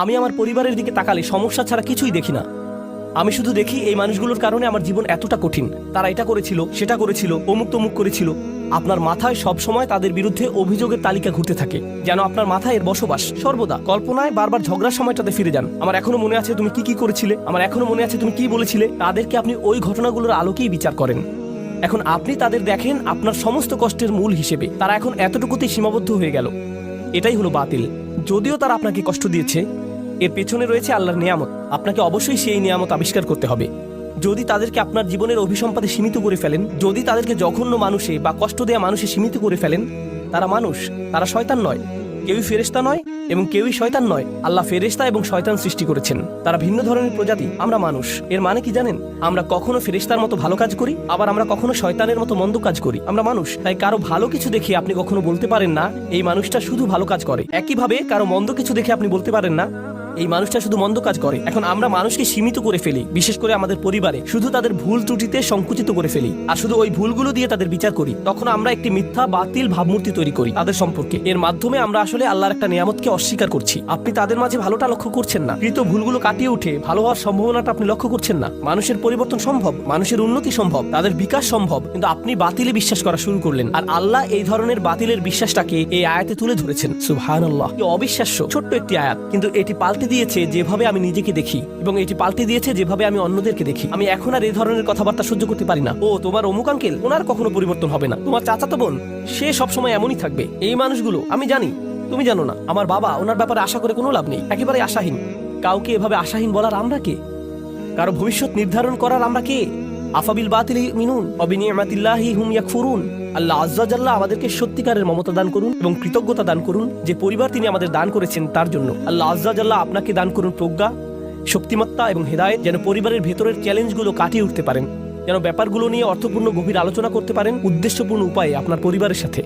আমি আমার পরিবারের দিকে তাকালে সমস্যা ছাড়া কিছুই দেখি না। আমি শুধু দেখি এই মানুষগুলোর কারণে আমার জীবন এতটা কঠিন, তারা এটা করেছিল, সেটা করেছিল, অমুক তমুক করেছিল। আপনার মাথায় সব সময় তাদের বিরুদ্ধে অভিযোগের তালিকা ঘুরতে থাকে, যেন আপনার মাথায় এর বসবাস। সর্বদা কল্পনায় বারবার ঝগড়ার সময়টাতে ফিরে যান। আমার এখনো মনে আছে তুমি কি কি করেছিলে, আমার এখনো মনে আছে তুমি কি বলেছিলে। তাদেরকে আপনি ওই ঘটনাগুলোর আলোকেই বিচার করেন। এখন আপনি তাদের দেখেন আপনার সমস্ত কষ্টের মূল হিসেবে। তারা এখন এতটুকুতেই সীমাবদ্ধ হয়ে গেল। এটাই হলো বাতিল। যদিও তারা আপনাকে কষ্ট দিয়েছে, এর পেছনে রয়েছে আল্লাহর নিয়ামত। আপনাকে অবশ্যই সেই নিয়ামত আবিষ্কার করতে হবে। যদি তাদেরকে আপনার জীবনের অভিসম্পাদে সীমিত করে ফেলেন, যদি তাদেরকে জঘন্য মানুষে বা কষ্ট দেয়া মানুষে সীমিত করে ফেলেন, তারা মানুষ, তারা শয়তান নয়। কেউই ফেরেশতা নয় এবং কেউই শয়তান নয়। আল্লাহ ফেরেশতা এবং শয়তান সৃষ্টি করেছেন, তারা ভিন্ন ধরনের প্রজাতি। আমরা মানুষ। এর মানে কি জানেন? আমরা কখনো ফেরেশতার মতো ভালো কাজ করি, আবার আমরা কখনো শয়তানের মতো মন্দ কাজ করি। আমরা মানুষ, তাই কারো ভালো কিছু দেখে আপনি কখনো বলতে পারেন না এই মানুষটা শুধু ভালো কাজ করে। একইভাবে কারো মন্দ কিছু দেখে আপনি বলতে পারেন না এই মানুষটা শুধু মন্দ কাজ করে। এখন আমরা মানুষকে সীমিত করে ফেলি, বিশেষ করে আমাদের পরিবারে শুধু তাদের ভুল ত্রুটিতে সংকুচিত করে ফেলি, আর শুধু ওই ভুলগুলো দিয়ে তাদের বিচার করি। তখন আমরা একটি মিথ্যা বাতিল ভাবমূর্তি তৈরি করি তাদের সম্পর্কে। এর মাধ্যমে আমরা আসলে আল্লাহর একটা নিয়ামতকে অস্বীকার করছি। আপনি তাদের মাঝে ভালোটা লক্ষ্য করছেন না, কৃত ভুলগুলো কাটিয়ে উঠে ভালো হওয়ার সম্ভাবনাটা আপনি লক্ষ্য করছেন না। মানুষের পরিবর্তন সম্ভব, মানুষের উন্নতি সম্ভব, তাদের বিকাশ সম্ভব, কিন্তু আপনি বাতিলে বিশ্বাস করা শুরু করলেন। আর আল্লাহ এই ধরনের বাতিলের বিশ্বাসটাকে এই আয়াতে তুলে ধরেছেন। সুবহানাল্লাহ, কি অবিশ্বাস্য ছোট্ট একটি আয়াত, কিন্তু এটি পাল্টে দিয়েছে যেভাবে আমি নিজেকে দেখি, এবং এটি পাল্টে দিয়েছে যেভাবে আমি অন্যদেরকে দেখি। আমি এখন আর এই ধরনের কথাবার্তা সহ্য করতে পারি না। ও তোমার অমুক আঙ্কেল, ওনার কখনো পরিবর্তন হবে না। তোমার চাচাতো বোন, সে সবসময় এমনই থাকবে। এই মানুষগুলো আমি জানি, তুমি জানো না। আমার বাবা, ওনার ব্যাপারে আশা করে কোনো লাভ নেই, একেবারে আশাহীন। কাউকে এভাবে আশাহীন বলার আমরা কে? কারো ভবিষ্যৎ নির্ধারণ করার আমরা কে? আফাবিল বাতিল মিনুন অবিনিয়ামাতিল্লাহি হুম ইয়াকফুরুন। আল্লাহ আজ্জা জাল্লাহ আমাদেরকে সত্যিকারের মমতা দান করুন এবং কৃতজ্ঞতা দান করুন যে পরিবার তিনি আমাদের দান করেছেন তার জন্য। আল্লাহ আজ্জা জাল্লাহ আপনাকে দান করুন প্রজ্ঞা, শক্তিমত্তা এবং হেদায়েত, যেন পরিবারের ভেতরের চ্যালেঞ্জগুলো কাটিয়ে উঠতে পারেন, যেন ব্যাপারগুলো নিয়ে অর্থপূর্ণ গভীর আলোচনা করতে পারেন উদ্দেশ্যপূর্ণ উপায়ে আপনার পরিবারের সাথে।